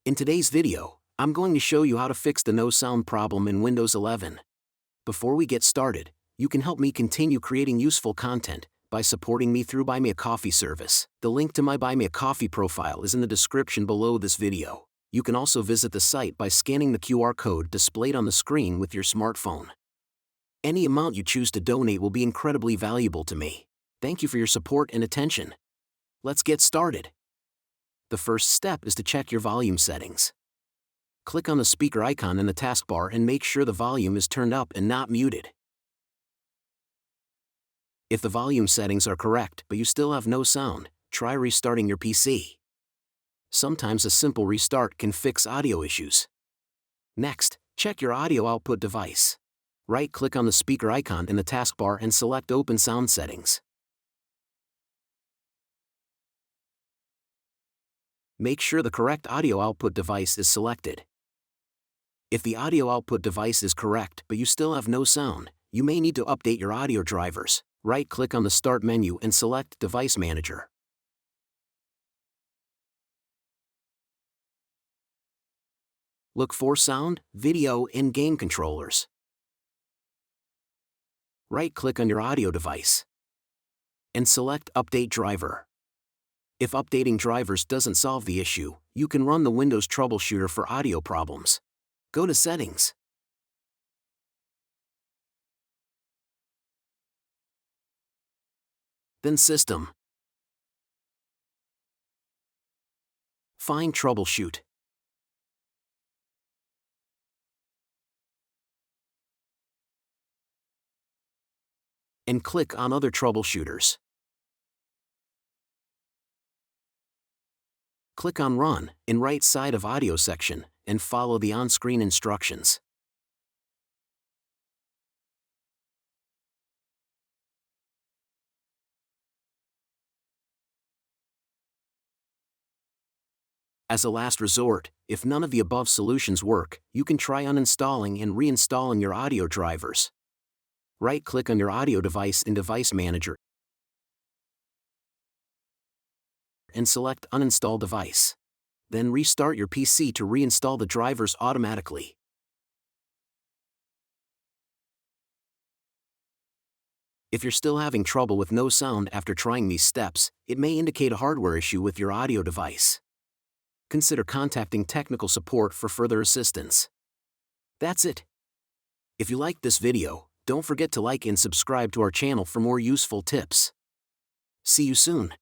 In today's video, I'm going to show you how to fix the no sound problem in Windows 11. Before we get started, you can help me continue creating useful content by supporting me through Buy Me a Coffee service. The link to my Buy Me a Coffee profile is in the description below this video. You can also visit the site by scanning the QR code displayed on the screen with your smartphone. Any amount you choose to donate will be incredibly valuable to me. Thank you for your support and attention. Let's get started. The first step is to check your volume settings. Click on the speaker icon in the taskbar and make sure the volume is turned up and not muted. If the volume settings are correct but you still have no sound, try restarting your PC. Sometimes a simple restart can fix audio issues. Next, check your audio output device. Right-click on the speaker icon in the taskbar and select Open Sound Settings. Make sure the correct audio output device is selected. If the audio output device is correct but you still have no sound, you may need to update your audio drivers. Right-click on the Start menu and select Device Manager. Look for Sound, Video, and Game Controllers. Right-click on your audio device and select Update Driver. If updating drivers doesn't solve the issue, you can run the Windows Troubleshooter for audio problems. Go to Settings. Then System. Find Troubleshoot. And click on Other Troubleshooters. Click on Run in right side of Audio section and follow the on-screen instructions. As a last resort, if none of the above solutions work, you can try uninstalling and reinstalling your audio drivers. Right-click on your audio device in Device Manager and select Uninstall Device. Then restart your PC to reinstall the drivers automatically. If you're still having trouble with no sound after trying these steps, it may indicate a hardware issue with your audio device. Consider contacting technical support for further assistance. That's it. If you liked this video, don't forget to like and subscribe to our channel for more useful tips. See you soon.